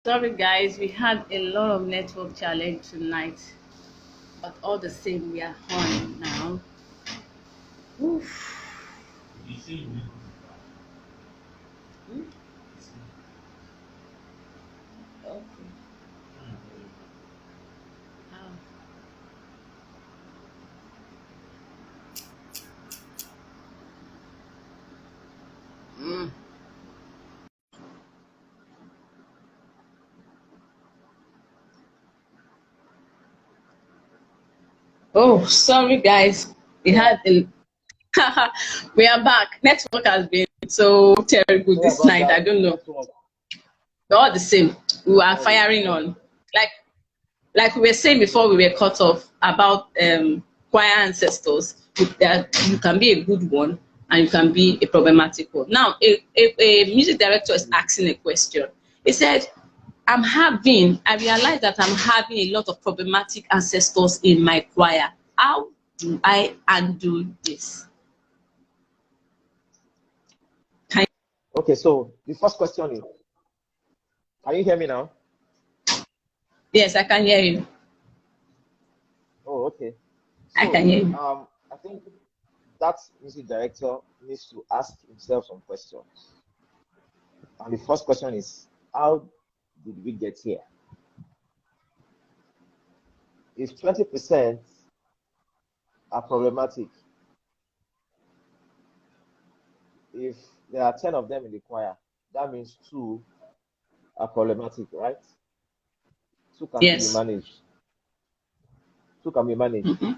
Sorry guys, we had a lot of network challenge tonight, but all the same we are on now. Oof. Hmm? Okay. Ah. Mm. Oh, sorry guys. We Yeah, had a we are back. Network has been so terrible sorry this about night. that I don't know. network. But all the same, we are Sorry, firing sorry. on. Like like we were saying before we were cut off about choir ancestors. That you can be a good one and you can be a problematic one. Now, a music director is asking a question. He said, I realize that I'm having a lot of problematic ancestors in my choir. How do I undo this? Can, Okay, so the first question is, can you hear me now? yes, I can hear you. Oh, okay. I So, can hear you. I think that music director needs to ask himself some questions. And the first question is, how did we get here? If 20% are problematic, if there are 10 of them in the choir, that means two are problematic, right? Two can still be Yes. managed. Two can be managed. Mm-hmm.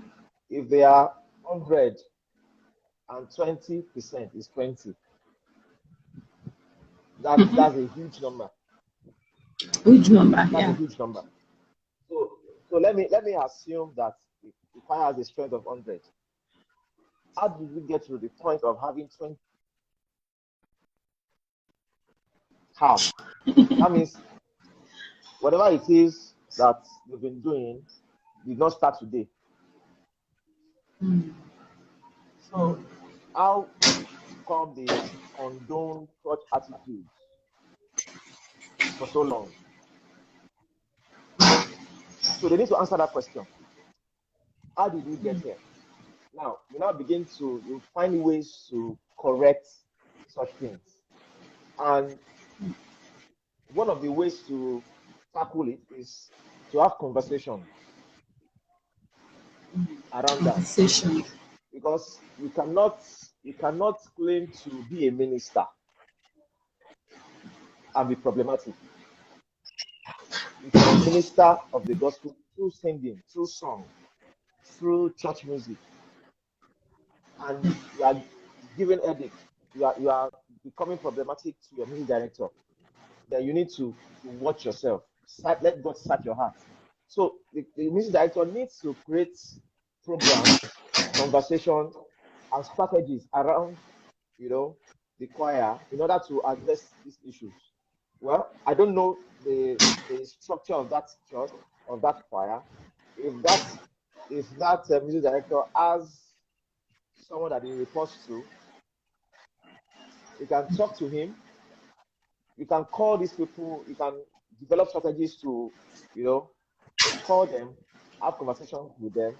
If they are 100 and 20% is 20, Mm-hmm. that's a huge number. Which number? That's a Yeah. huge number. So let me assume that the choir has a strength of 100. How did we get to the point of having 20? How? That means whatever it is that they've been doing did not start today. Mm. So how come they condone such attitudes for so long? So they need to answer that question. How did we get here? Now you now begin to you find ways to correct such things. And one of the ways to tackle it is to have conversation around that, Conversation. because you cannot claim to be a minister and be problematic. You can be minister of the gospel through singing, through song, through church music, and you are giving headache. You are becoming problematic to your music director. Then you need to watch yourself. Let God search your heart. So the music director needs to create programs, conversation, and strategies around, the choir in order to address these issues. Well, I don't know the structure of that church, of that choir. If that music director has someone that he reports to, you can talk to him. You can call these people. You can develop strategies to, you know, call them, have conversations with them.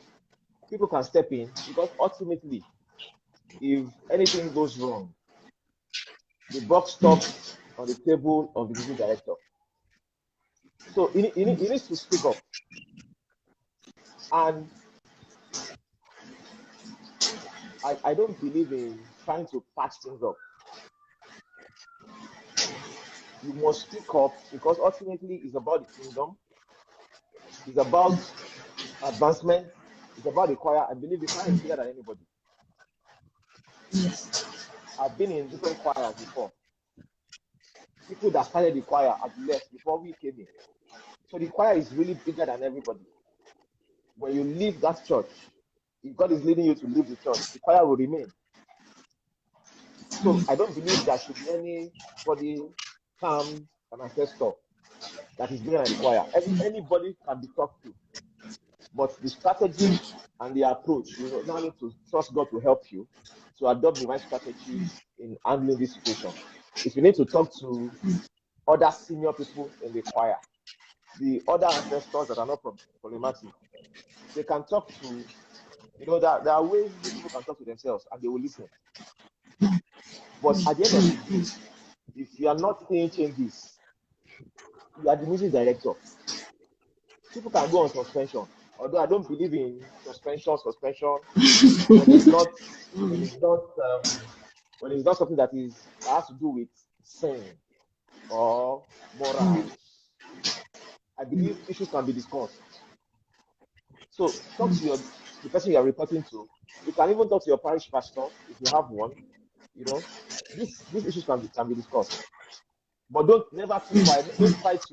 People can step in, because ultimately, if anything goes wrong, the buck stops on the table of the music director. So he needs to speak up. And I don't believe in trying to patch things up. You must speak up, because ultimately it's about the kingdom, it's about advancement, it's about the choir. I believe the choir is bigger than anybody. Yes. I've been in different choirs before. People that started the choir have left before we came in. So the choir is really bigger than everybody. When you leave that church, if God is leading you to leave the church, the choir will remain. So I don't believe there should be anybody termed an ancestor that is bigger than the choir. Anybody can be talked to, but the strategy and the approach, you now need to trust God to help you to adopt the right strategies in handling this situation. If you need to talk to other senior people in the choir, the other ancestors that are not problematic. They can talk to, there are ways these people can talk to themselves and they will listen. But at the end of the day, if you are not seeing changes, you are the music director. People can go on suspension. Although I don't believe in suspension when it's not when it's not something that has to do with sin or morals. I believe issues can be discussed. So talk to the person you are reporting to. You can even talk to your parish pastor if you have one. These issues can be discussed. But don't never keep quiet.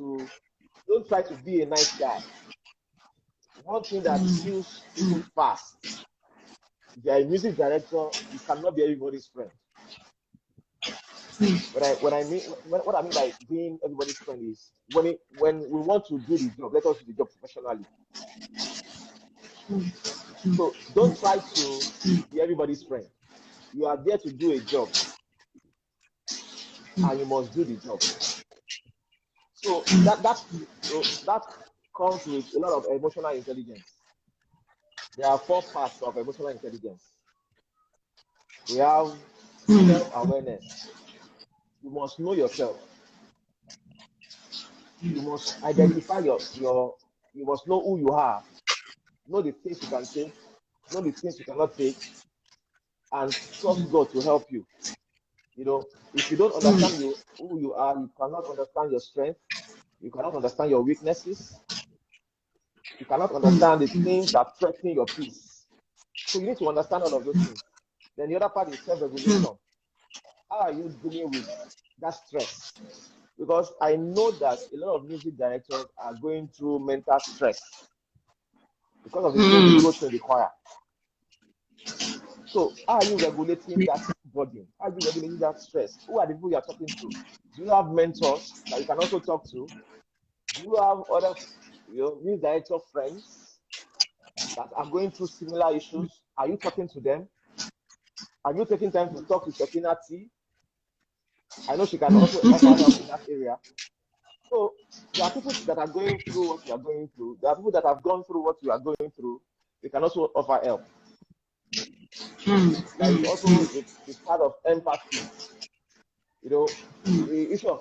Don't try to be a nice guy. One thing that kills people fast. If you're a music director, you cannot be everybody's friend. What I mean by being everybody's friend is when we want to do the job, let us do the job professionally. So don't try to be everybody's friend. You are there to do a job, and you must do the job. So that comes with a lot of emotional intelligence. There are 4 parts of emotional intelligence. We have self-awareness. You must know yourself. You must identify you must know who you are. Know the things you can take, know the things you cannot take, and trust God to help you. If you don't understand who you are, you cannot understand your strength, you cannot understand your weaknesses, you cannot understand the things that threaten your peace. So you need to understand all of those things. Then the other part is self-regulation. How are you dealing with that stress? Because I know that a lot of music directors are going through mental stress because of the things they go through in the choir. So how are you regulating that burden? How are you regulating that stress? Who are the people you are talking to? Do you have mentors that you can also talk to? Do you have other music director friends that are going through similar issues? Are you talking to them? Are you taking time to talk to Shekina T? I know she can also offer help in that area. So there are people that are going through what you are going through. There are people that have gone through what you are going through. They can also offer help. There is also a part of empathy. The issue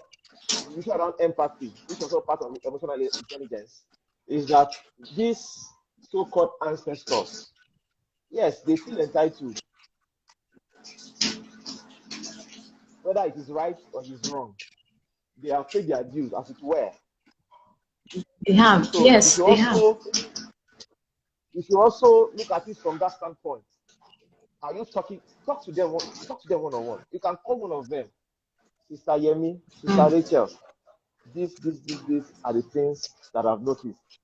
around empathy, which is also part of emotional intelligence, is that these so-called ancestors, yes, they feel entitled. Whether it is right or it is wrong, they have paid their dues, as it were. They have, so yes, they have. If you also look at it from that standpoint, are you talk to them one-on-one? You can call one of them, Sister Yemi, Sister Rachel. These are the things that I've noticed.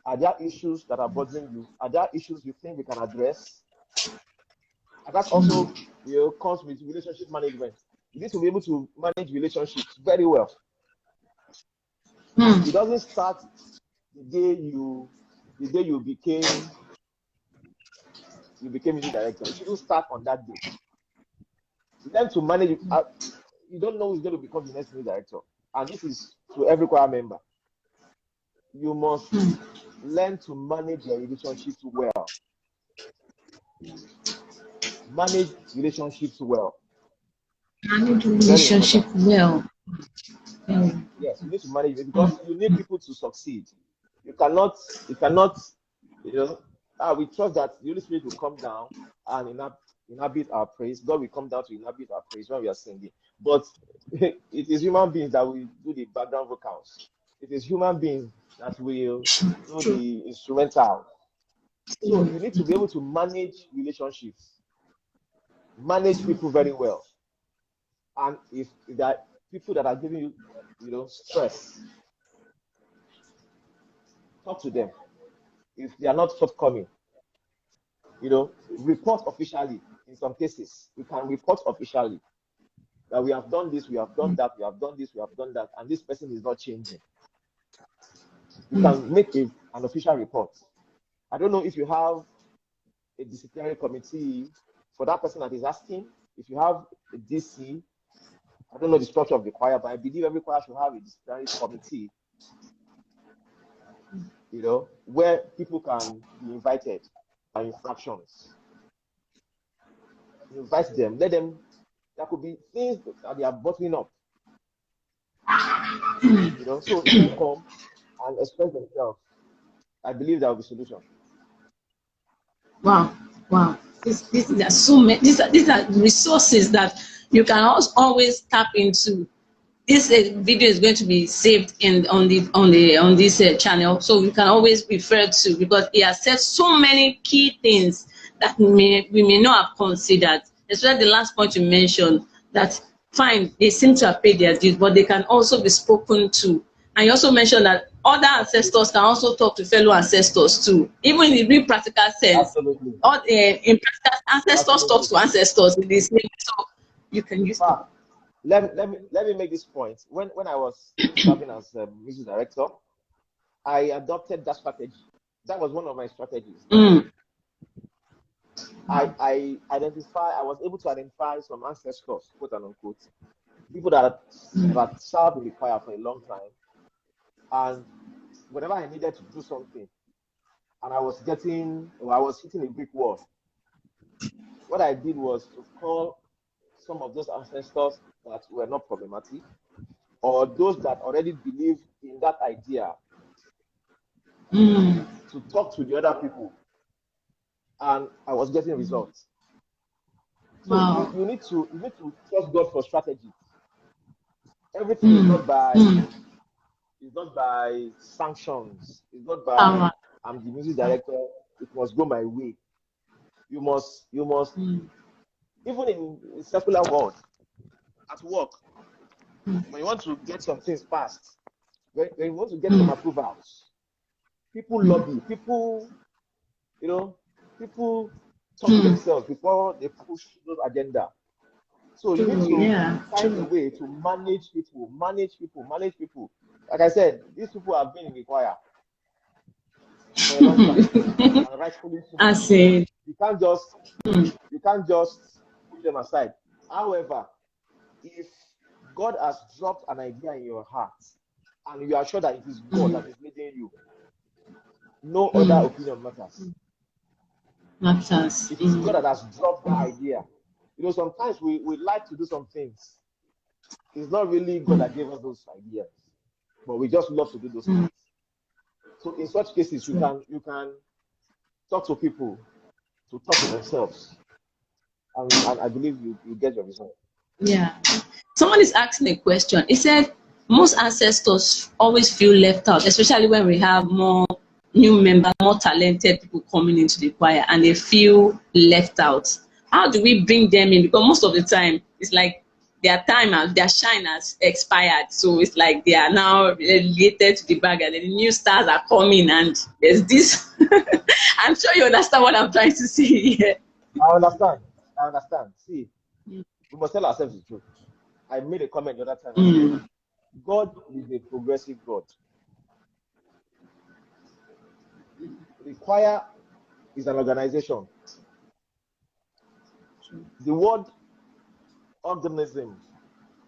Are there issues that are bothering you? Are there issues you think we can address? And that also comes with relationship management. You need to be able to manage relationships very well. It doesn't start the day you became music director. It shouldn't start on that day. Learn to manage it. You don't know who's going to become the next music director. And this is to every choir member. You must learn to manage your relationships well. Manage relationships well. Manage relationship well. Yes, you need to manage it because you need people to succeed. You cannot, we trust that the Holy Spirit will come down and inhabit our praise. God will come down to inhabit our praise when we are singing. But it is human beings that will do the background vocals. It is human beings that will do the instrumental. So you need to be able to manage relationships, manage people very well. And if there are people that are giving you, stress, talk to them. If they are not forthcoming, report officially. In some cases, we can report officially that we have done this, we have done that, we have done this, we have done that, and this person is not changing. You can make an official report. I don't know if you have a disciplinary committee for that person that is asking. If you have a DC, I don't know the structure of the choir, but I believe every choir should have a disciplinary committee, where people can be invited by infractions. Invite them, let them, there could be things that they are bottling up. So if they come and express themselves, I believe there will be solution. Wow. These are so many. These are resources that you can always tap into. This video is going to be saved on this channel, so you can always refer to, because he has said so many key things that we may not have considered. Especially the last point you mentioned, that fine, they seem to have paid their dues, but they can also be spoken to. And you also mentioned that other ancestors can also talk to fellow ancestors too, even in the real practical sense. Absolutely. In practical, ancestors talk to ancestors in this way, so you can use them. Let me make this point. When I was serving as music director, I adopted that strategy. That was one of my strategies. I was able to identify some ancestors, quote and unquote, people that had served in the choir for a long time. And whenever I needed to do something and I was hitting a brick wall, what I did was to call some of those ancestors that were not problematic, or those that already believed in that idea, to talk to the other people, and I was getting results. So you need to trust God for strategy. Everything is not by sanctions. It's not by I'm the music director, it must go my way. You must even in secular world, at work, when you want to get some things passed, when you want to get some approvals, people lobby, people talk to themselves before they push those agenda. So you need to find a way to manage people. Like I said, these people have been in the choir for a long time, and rightfully so. I see. You can't just put them aside. However, if God has dropped an idea in your heart and you are sure that it is God that is leading you, no other opinion matters. It is God that has dropped the idea. Sometimes we like to do some things. It's not really God that gave us those ideas, but we just love to do those things. So in such cases, you can talk to people to talk to themselves, and I believe you get your result. Yeah. Someone is asking a question. He said most ancestors always feel left out, especially when we have more new members, more talented people coming into the choir, and they feel left out. How do we bring them in? Because most of the time, it's like their time, their shine has expired. So it's like they are now relegated to the bag, and the new stars are coming, and there's this. I'm sure you understand what I'm trying to say here. I understand. See, we must tell ourselves the truth. I made a comment the other time. I said, God is a progressive God. The choir is an organization. The word organism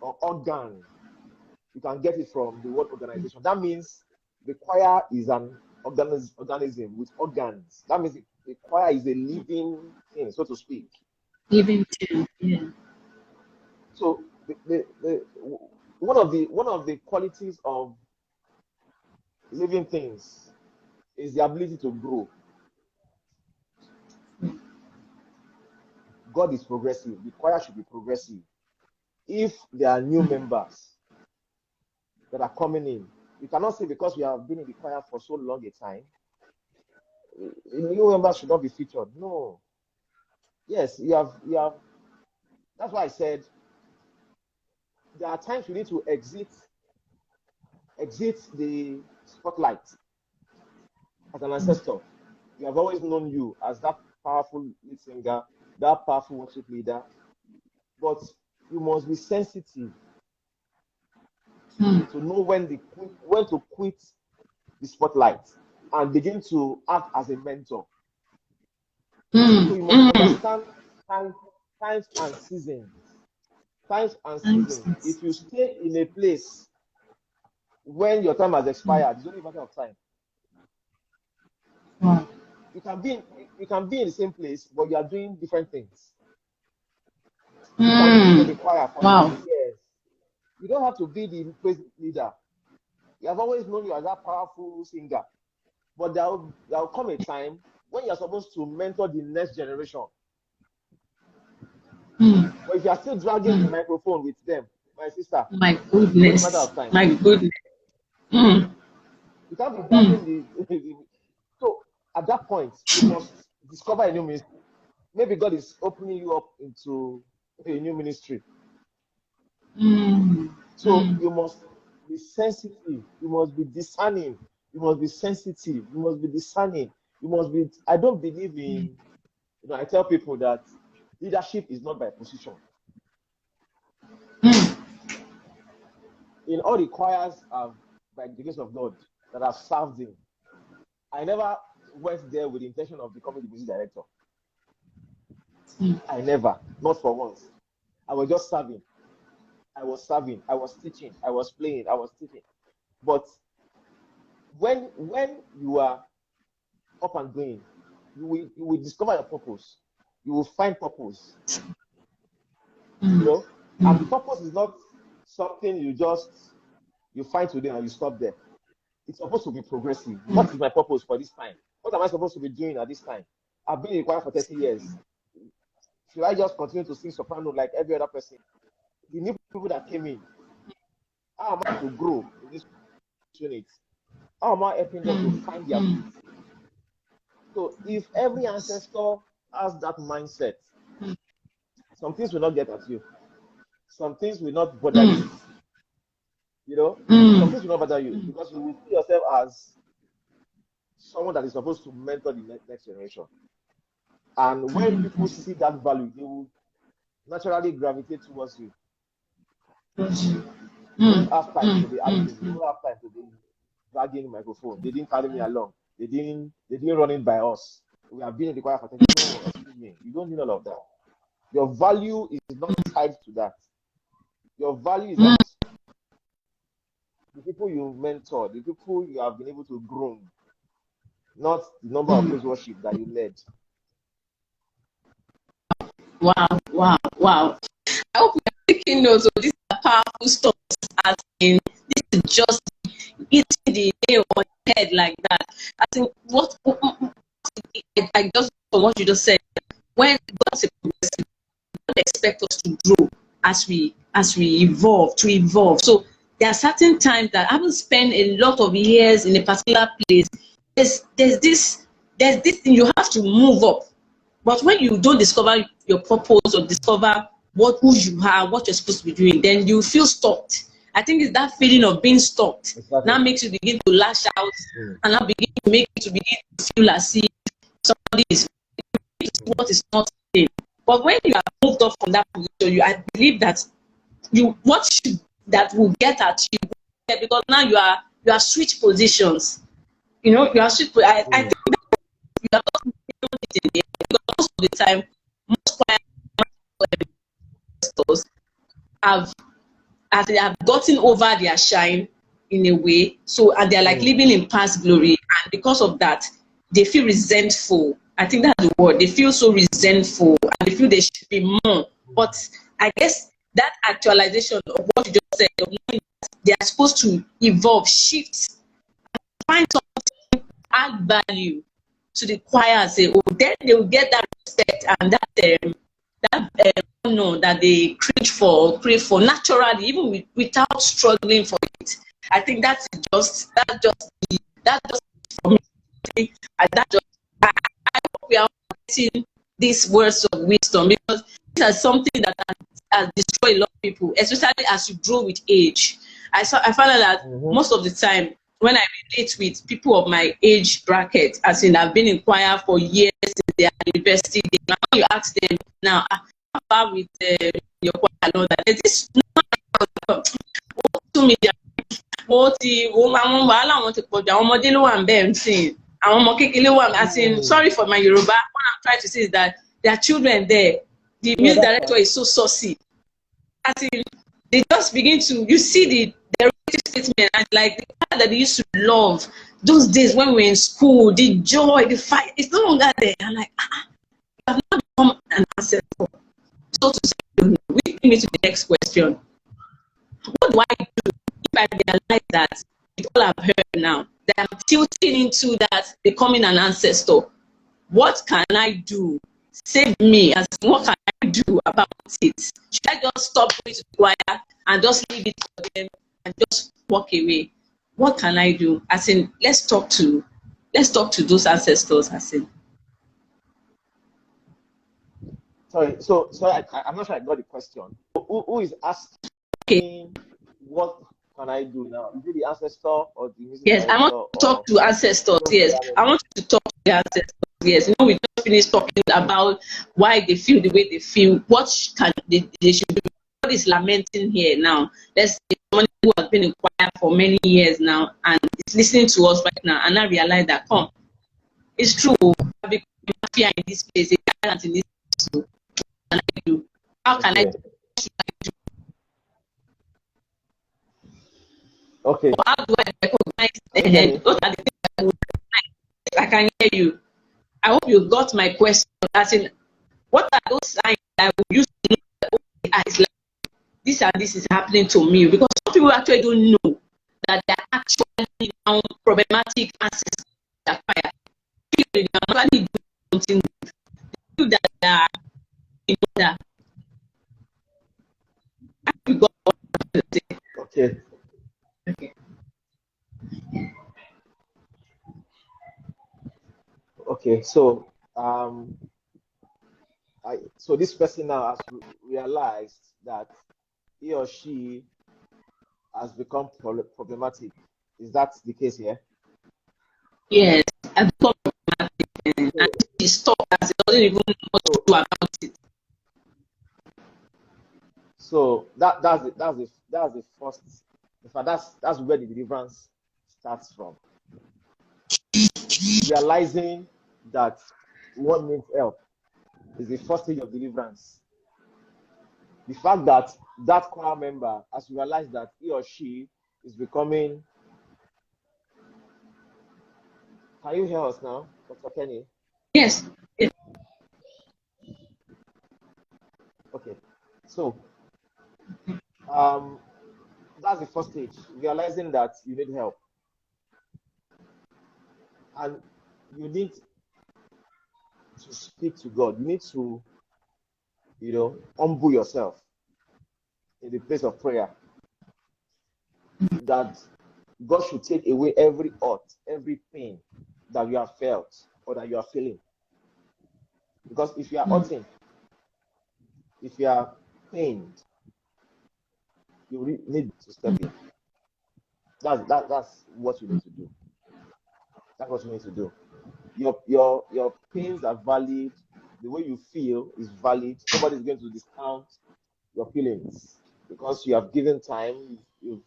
or organ, you can get it from the word organization. That means the choir is an organism with organs. That means the choir is a living thing, so to speak. Living thing, yeah. So one of the qualities of living things is the ability to grow. God is progressive. The choir should be progressive. If there are new members that are coming in, you cannot say because we have been in the choir for so long a time, new members should not be featured. No. Yes, you have. That's why I said there are times we need to exit the spotlight as an ancestor. We have always known you as that powerful lead singer, that powerful worship leader, but you must be sensitive to know when to quit the spotlight and begin to act as a mentor. So you must understand times and seasons. times and Times. seasons. If you stay in a place when your time has expired, it's only a matter of time. Wow. You can be in the same place, but you are doing different things. You can be in the choir for Wow. years. You don't have to be the praise leader. You have always known you as that powerful singer. But there will come a time when you're supposed to mentor the next generation. But if you are still dragging the microphone with them, my sister, My it's only a matter goodness. of time. My goodness. You can't be dragging so at that point, you must discover a new ministry. Maybe God is opening you up into a new ministry. So you must be sensitive. You must be discerning. You must be sensitive. You must be discerning. You must be. I don't believe in. I tell people that leadership is not by position. In all the choirs by the grace of God that I've served in, I never went there with the intention of becoming the music director. I never, not for once. I was just serving. I was teaching, I was playing, I was teaching. But when you are up and going, you will discover your purpose. You will find purpose. And purpose is not something you find today and you stop there. It's supposed to be progressive. What is my purpose for this time? What am I supposed to be doing at this time? I've been in choir for 30 years. Should I just continue to sing soprano like every other person? The new people that came in, how am I to grow in this unit? How am I helping them to find their place? So if every ancestor has that mindset, some things will not get at you. Some things will not bother you. Some things will not bother you because you will see yourself as someone that is supposed to mentor the next generation. And when people see that value, they will naturally gravitate towards you. You don't have time to be acting. You don't have time to be dragging the microphone. They didn't carry me along. They didn't run it by us. We have been in the choir for 10 years. No, excuse me. You don't need all of that. Your value is not tied to that. Your value is that the people you mentor, the people you have been able to groom, not the number of praise worship that you led. Wow. I hope you're taking notes of these powerful stuff. As in, this is just hitting the nail on the head like that. I think I just from what you just said, when God's a progressive, don't expect us to grow as we evolve. So there are certain times that I haven't spent a lot of years in a particular place. There's this thing you have to move up. But when you don't discover your purpose or discover who you are, what you're supposed to be doing, then you feel stuck. I think it's that feeling of being stuck now makes you begin to lash out and now begin to feel as if somebody is what is not in. But when you are moved up from that position, I believe that that will get at you, because now you are switch positions. You are switch. I think that you are not in there because most of the time, most pastors they have gotten over their shine in a way, and they're like living in past glory, and because of that, they feel resentful. I think that's the word. They feel so resentful, and they feel they should be more. But I guess that actualization of what you just said, of knowing that they are supposed to evolve, shift, and find something, add value to the choir and say, then they will get that respect and that honor that they crave for naturally, even without struggling for it. I think that's just for me. I hope we are getting these words of wisdom, because these are something that has destroyed a lot of people, especially as you grow with age. I found out that most of the time when I relate with people of my age bracket, as in I've been in choir for years since they are university, now you ask them now, how far with your choir and all that, there's this to me, sorry for my Yoruba. What I'm trying to say is that there are children there. The music director is so saucy. as in, they just begin to, you see the relative statement, and like the part that they used to love, those days when we were in school, the joy, the fight, it's no longer there. I'm like, you have not become an ancestor. So to say, we bring me to the next question. What do I do if I realize that with all I've heard now, that I'm tilting into that becoming an ancestor? What can I do? Save me. As what can I do about it? Should I just stop going to the choir and just leave it for them and just walk away? What can I do? As in, let's talk to those ancestors. As in, Sorry, I'm not sure I got the question. Who is asking okay. What can I do now? Is it the ancestor or the music Yes, I want to talk to ancestors. Yes, I want to talk to the ancestors. Yes, we just finished talking about why they feel the way they feel. What can they should do? What is lamenting here now? Let's say someone who has been in choir for many years now and is listening to us right now, and I realize that it's true. I've become a mafia in this place, a talent in this place. What can I do? How can I do? What should I do? Okay. How do I recognize what are the things I would recognize? I can hear you. I hope you got my question. As in, what are those signs I would use to know that, okay, it's like this is happening to me? Because some people actually don't know that they're actually now problematic ancestors that fire. They are actually doing something that they are in order. I got what to say. Okay. Okay. So so this person now has realized that he or she has become problematic. Is that the case here? Yes, I've become problematic, and she stopped as it doesn't even know what to do about it. So that's the first. In fact, that's where the deliverance starts from. Realizing that one needs help is the first stage of deliverance. The fact that that choir member has realized that he or she is becoming. Can you hear us now, Dr. Kenny? Yes. Okay. So that's the first stage, realizing that you need help. And you need to speak to God. You need to, humble yourself in the place of prayer. That God should take away every hurt, every pain that you have felt or that you are feeling. Because if you are hurting, if you are pained, you need to step in. That's what you need to do. That's what you need to do. Your pains are valid. The way you feel is valid. Nobody's going to discount your feelings because you have given time, you've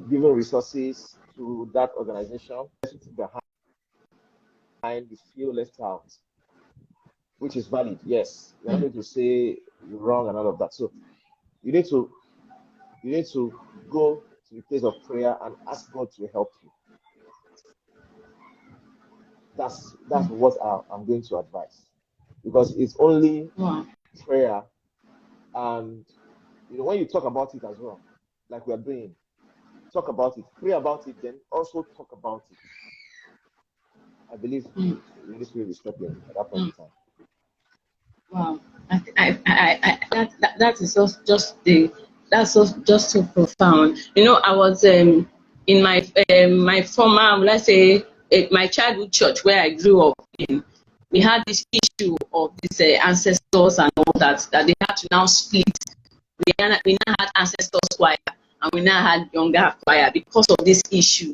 given resources to that organization. Behind, you feel left out, which is valid. Yes, you're not going to say you're wrong and all of that. So you need to go to the place of prayer and ask God to help you. That's what I'm going to advise, because it's only prayer, and when you talk about it as well, like we are doing, talk about it, pray about it, then also talk about it. I believe this will be stepping at that point in time. Wow, that is just so profound. I was in my former, let's say, my childhood church where I grew up in. We had this issue of these ancestors and all that they had to now split. We now had ancestors choir and we now had younger choir because of this issue.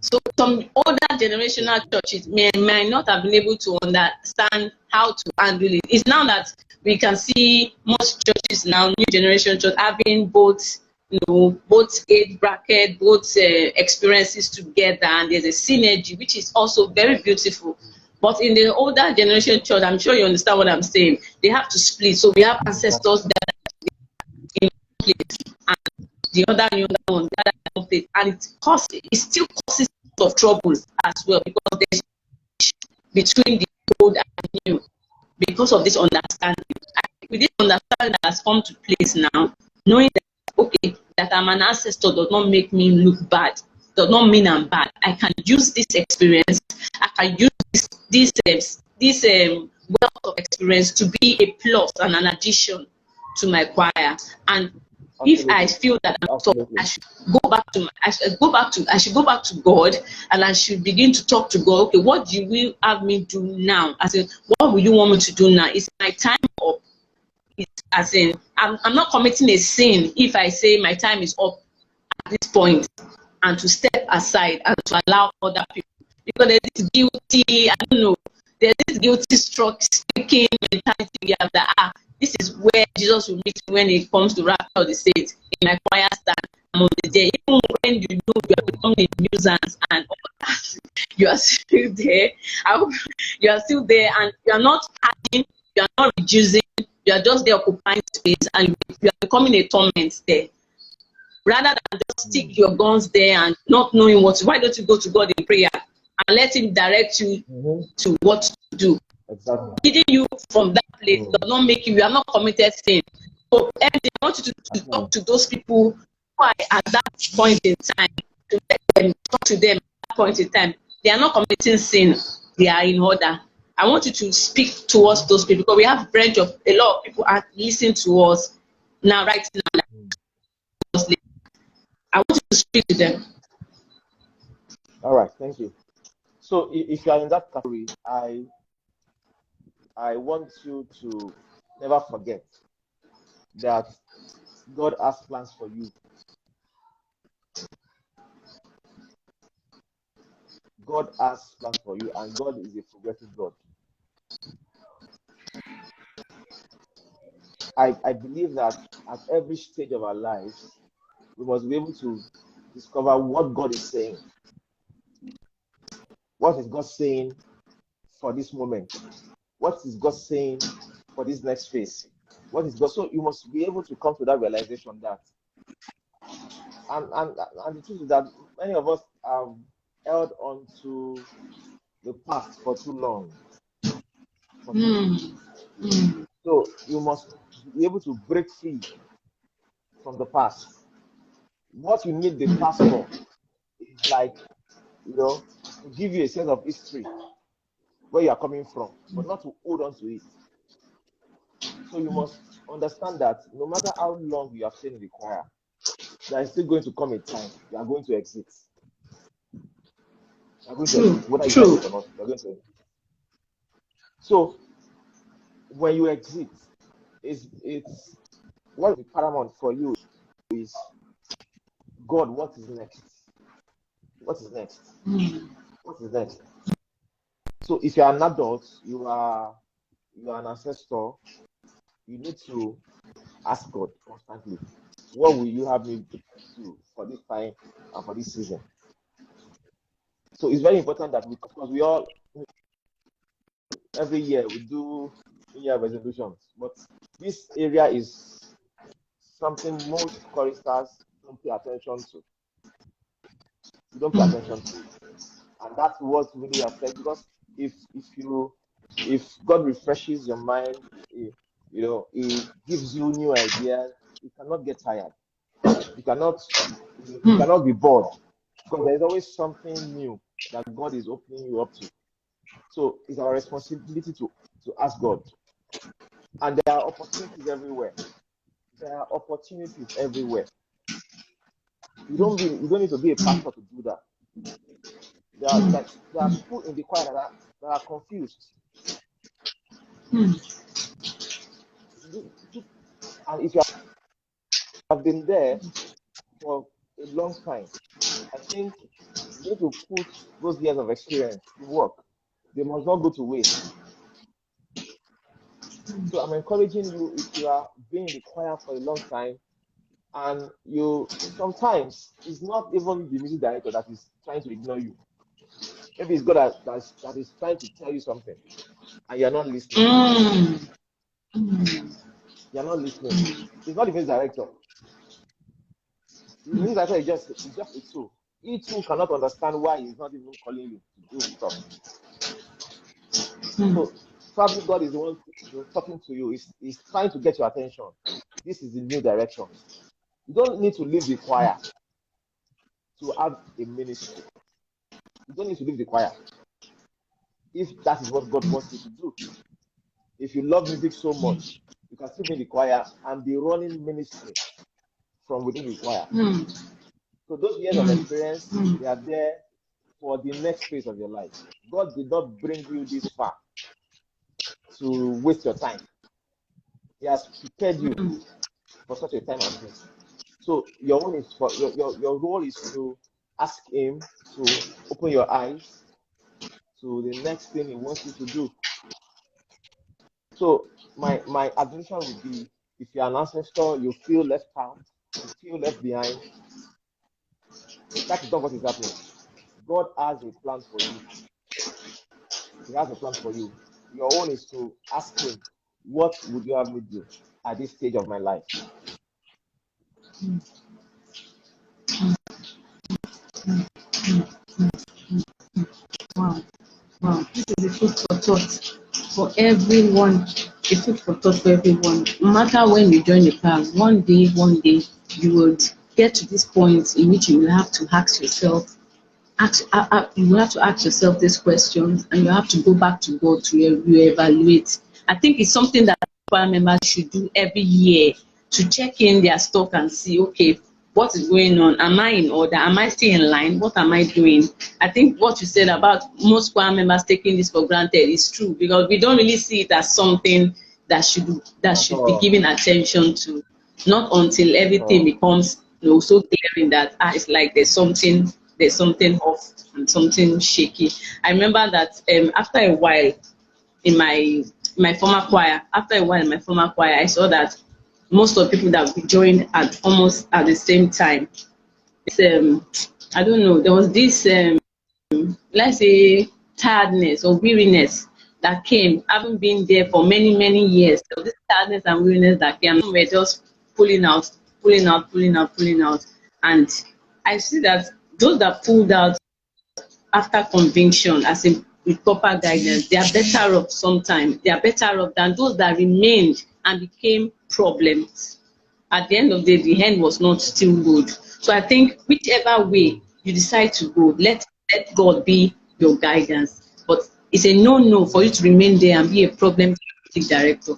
So some older generational churches might not have been able to understand how to handle it. It's now that we can see most churches now, new generation church, having both age bracket, both experiences together, and there's a synergy, which is also very beautiful. But in the older generation church, I'm sure you understand what I'm saying. They have to split. So we have ancestors that the other younger one, the other don't play, and it still causes of trouble as well, because there's between the old and new because of this understanding. With this understanding that has come to place now, knowing that okay, that I'm an ancestor does not make me look bad, does not mean I'm bad. I can use this experience, I can use this wealth of experience to be a plus and an addition to my choir. And if I feel that I'm stuck, I should go back to I should go back to God, and I should begin to talk to God. Okay, what do you have me do now? As in, what will you want me to do now? Is my time up? As in, I'm not committing a sin if I say my time is up at this point, and to step aside and to allow other people, because there's this guilty, I don't know, there's this guilty stricken mentality we have that this is where Jesus will meet me when it comes to rapture of the saints. In my choir stand, I'm on the day. Even when you know you are becoming a nuisance and all that, you are still there. You are still there, and you are not adding, you are not reducing, you are just there occupying space, and you are becoming a torment there. Rather than just stick your guns there and not knowing why don't you go to God in prayer and let Him direct you to what to do? Exactly. Leading you from that place does not make you are not committed sin. So I want you to talk to those people who are at that point in time, to let them talk to them at that point in time. They are not committing sin, they are in order. I want you to speak towards those people, because we have a lot of people are listening to us now, right now. I want you to speak to them. All right, thank you. So if you are in that category, I want you to never forget that God has plans for you. God has plans for you, and God is a progressive God. I believe that at every stage of our lives, we must be able to discover what God is saying. What is God saying for this moment? What is God saying for this next phase? What is God? So you must be able to come to that realization that, and the truth is that many of us have held on to the past for too long. So you must be able to break free from the past. What you need the past for is like, to give you a sense of history where you are coming from, but not to hold on to it. So you must understand that no matter how long you have stayed in the choir, there is still going to come a time you are going to exit. You are going to exit, whether you like it or not, you are going to exit. So when you exit, it's what is paramount for you is, God, what is next? What is next? What is next? So if you are an adult, you are an ancestor, you need to ask God constantly, what will you have me do for this time and for this season? So it's very important that of course, we all, every year we do New Year resolutions, but this area is something most choristers don't pay attention to. You don't pay attention to it, and that's what really affects. Because if God refreshes your mind, He gives you new ideas. You cannot get tired. You cannot be bored, because there's always something new that God is opening you up to. So it's our responsibility to ask God. And there are opportunities everywhere. There are opportunities everywhere. You don't need to be a pastor to do that. There are people in the choir that are confused. And if you have been there for a long time, I think you need to put those years of experience to work. They must not go to waste. So I'm encouraging you, if you are being in the choir for a long time, and sometimes it's not even the music director that is trying to ignore you. Maybe it's God that is trying to tell you something, and you're not listening. You're not listening. It's not the music director. The music director is just a tool. He too cannot understand why he's not even calling you to do stuff. So probably God is the one talking to you. He's trying to get your attention. This is the new direction. You don't need to leave the choir to have a ministry. You don't need to leave the choir if that is what God wants you to do. If you love music so much, you can still be in the choir and be running ministry from within the choir. So those years of experience, they are there for the next phase of your life. God did not bring you this far to waste your time. He has prepared you for such a time as this. So your role is to ask Him to open your eyes to the next thing He wants you to do. So my admonition would be, if you're an ancestor, you feel left out, you feel left behind, that is not what is happening. God has a plan for you. He has a plan for you. Your own is to ask Him, what would you have me do at this stage of my life? Wow. Wow. This is a food for thought for everyone. A food for thought for everyone. No matter when you join the class, one day, you would get to this point in which you will have to ask yourself, you will have to ask yourself these questions, and you have to go back to God to reevaluate. I think it's something that choir members should do every year, to check in their stock and see, okay, what is going on? Am I in order? Am I still in line? What am I doing? I think what you said about most choir members taking this for granted is true, because we don't really see it as something that should be given attention to. Not until everything becomes so glaring that it's like there's something off and something shaky. I remember that after a while in my former choir, I saw that most of the people that we joined at almost at the same time. I don't know, there was this let's say tiredness or weariness that came, having been there for many years. So this tiredness and weariness that came, we're just pulling out. And I see that those that pulled out after conviction, as in with proper guidance, they are better off sometimes. They are better off than those that remained and became problems. At the end of the day, the end was not still good. So I think whichever way you decide to go, let God be your guidance. But it's a no for you to remain there and be a problem director.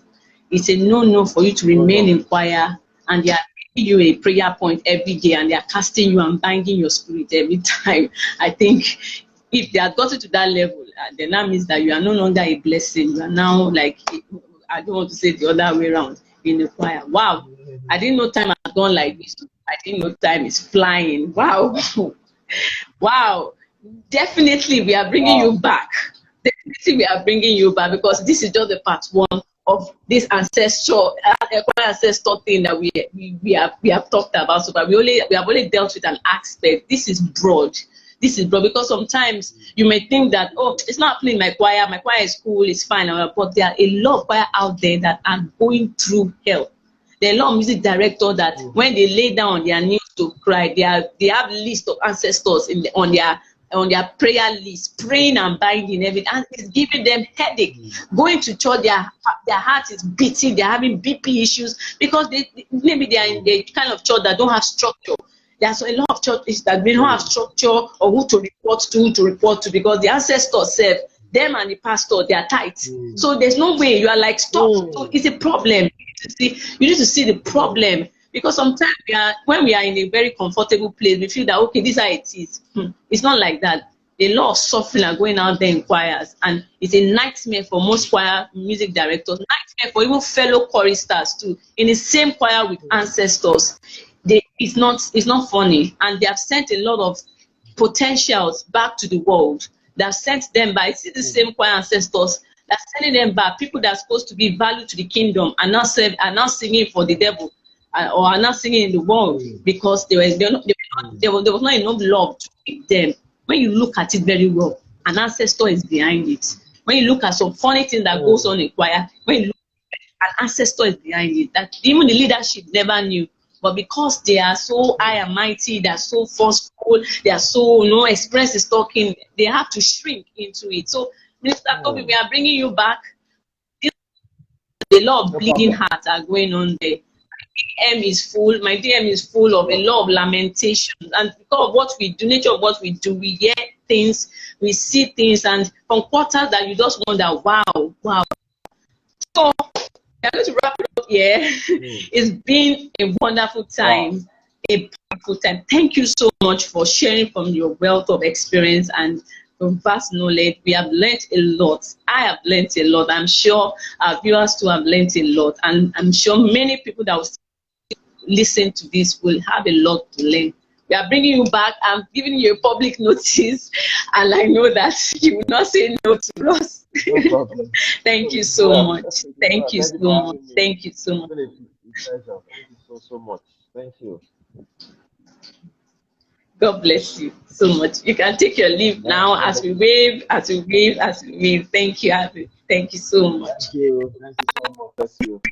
It's a no for you to remain in choir and they are giving you a prayer point every day and they are casting you and binding your spirit every time. I think if they have gotten to that level, then that means that you are no longer a blessing. You are now like, I don't want to say the other way around, in the choir. Wow, I didn't know time had gone like this. I didn't know time is flying. Wow. Wow. Definitely we are bringing you back. Definitely we are bringing you back, because this is just the part one of this ancestor thing that we have talked about so far. We have only dealt with an aspect. This is broad. Because sometimes you may think that, oh, it's not happening in my choir is cool, it's fine, but there are a lot of choir out there that are going through hell. There are a lot of music directors that when they lay down on their knees to cry, they have list of ancestors on their prayer list, praying and binding everything, and it's giving them headache. Going to church, their heart is beating, they're having BP issues, because maybe they are in the kind of church that don't have structure. There's a lot of churches that they don't have structure or who to report to, because the ancestors serve them and the pastor, they are tight. So there's no way. You are like, stop. So it's a problem. You need to see the problem, because sometimes when we are in a very comfortable place, we feel that, okay, this is how it is. It's not like that. A lot of suffering are going out there in choirs, and it's a nightmare for most choir music directors, nightmare for even fellow choristers too, in the same choir with ancestors. It's not funny, and they have sent a lot of potentials back to the world. They have sent them back. See the same choir ancestors that's sending them back. People that are supposed to be value to the kingdom are now singing for the devil, or are not singing in the world, because there was not enough love to keep them. When you look at it very well, an ancestor is behind it. When you look at some funny thing that goes on in choir, when you look, an ancestor is behind it, that even the leadership never knew. but because they are so high and mighty, they are so forceful, they are so, express is talking, they have to shrink into it. So, Minister Tobi, we are bringing you back. A lot of No bleeding problem. hearts are going on there. My DM is full of a lot of lamentations, and because of what we do, nature of what we do, we hear things, we see things, and from quarters that you just wonder, wow, wow. So I'm going to wrap it up here. Mm. It's been a wonderful Wow. time, a powerful time. Thank you so much for sharing from your wealth of experience and from vast knowledge. We have learned a lot. I have learned a lot. I'm sure our viewers too have learned a lot, and I'm sure many people that will listen to this will have a lot to learn. We are bringing you back. I'm giving you a public notice, and I know that you will not say no to us. No problem. Thank you It's so well. much. It's Thank well. you Thank you so for much. having me. Thank you so It's much. been a pleasure. Thank you so much. Thank you. God bless you so much. You can take your leave Amen. now as we wave, as we wave, as we wave. Thank you, Abby. Thank you so much. Thank you. Thank you so much. Bless you.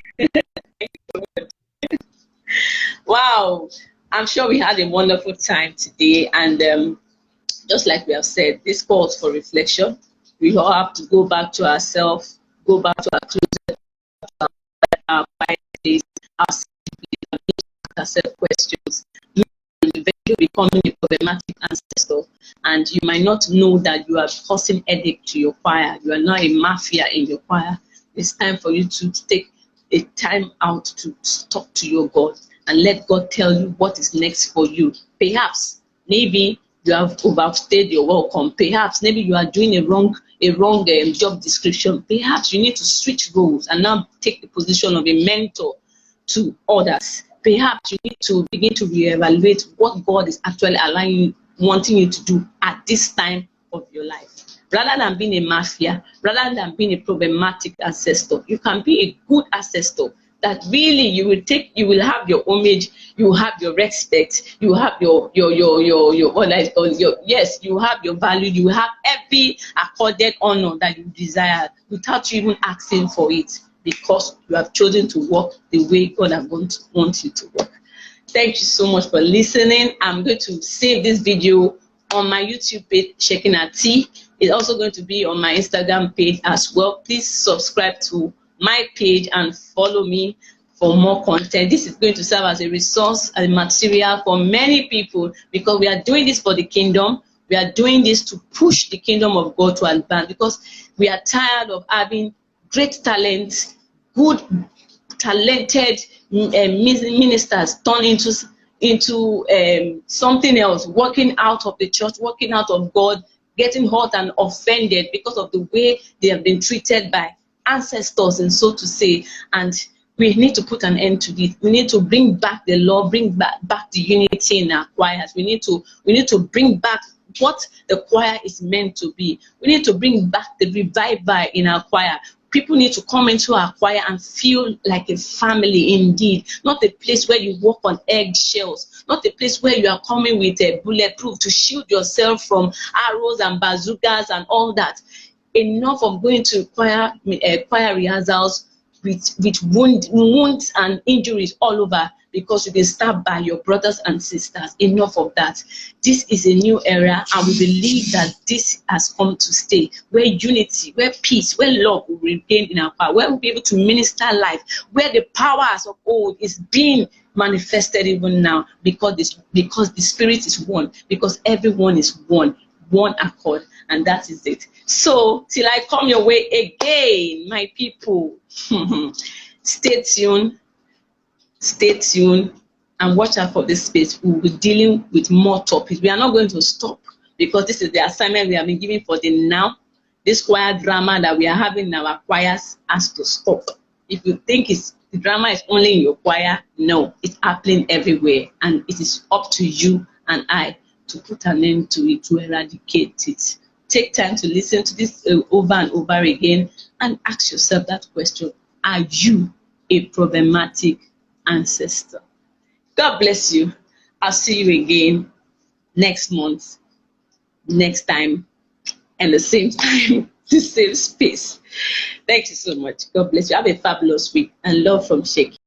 Wow. I'm sure we had a wonderful time today. And just like we have said, this calls for reflection. We all have to go back to ourselves, go back to our closet, our quiet days, our ourselves questions. You will eventually becoming a problematic ancestor, and you might not know that you are causing headache to your choir. You are now a mafia in your choir. It's time for you to take a time out to talk to your God and let God tell you what is next for you. Perhaps, maybe you have overstayed your welcome. Perhaps, maybe you are doing a wrong job description. Perhaps you need to switch roles and now take the position of a mentor to others. Perhaps you need to begin to reevaluate what God is actually wanting you to do at this time of your life. Rather than being a mafia, rather than being a problematic ancestor, you can be a good ancestor that really you will have your homage, you will have your respect, you will have yes, you have your value, you will have every accorded honor that you desire without you even asking for it, because you have chosen to walk the way God has want you to walk. Thank you so much for listening. I'm going to save this video on my YouTube page, Shaking a Tea. It's also going to be on my Instagram page as well. Please subscribe to my page and follow me for more content. This is going to serve as a resource and material for many people, because we are doing this for the kingdom. We are doing this to push the kingdom of God to advance, because we are tired of having great talent, good talented ministers turn into something else, walking out of the church, walking out of God, getting hurt and offended because of the way they have been treated by ancestors, and so to say. And we need to put an end to it. We need to bring back the law, bring back the unity in our choirs. We need to bring back what the choir is meant to be. We need to bring back the revival in our choir. People need to come into our choir and feel like a family indeed, not a place where you walk on eggshells, not a place where you are coming with a bulletproof to shield yourself from arrows and bazookas and all that. Enough of going to choir rehearsals with wounds and injuries all over because you've been stabbed by your brothers and sisters. Enough of that. This is a new era, and we believe that this has come to stay, where unity, where peace, where love will regain in our power, where we'll be able to minister life, where the powers of old is being manifested even now, because the spirit is one, because everyone is one accord, and that is it. So till I come your way again, my people, stay tuned, and watch out for this space. We'll be dealing with more topics. We are not going to stop, because this is the assignment we have been given for the now. This choir drama that we are having in our choirs has to stop. If you think the drama is only in your choir, no, it's happening everywhere, and it is up to you and I to put an end to it, to eradicate it. Take time to listen to this over and over again, and ask yourself that question: are you a problematic ancestor? God bless you. I'll see you again next month, next time, and the same time, the same space. Thank you so much. God bless you. Have a fabulous week, and love from Sheikh.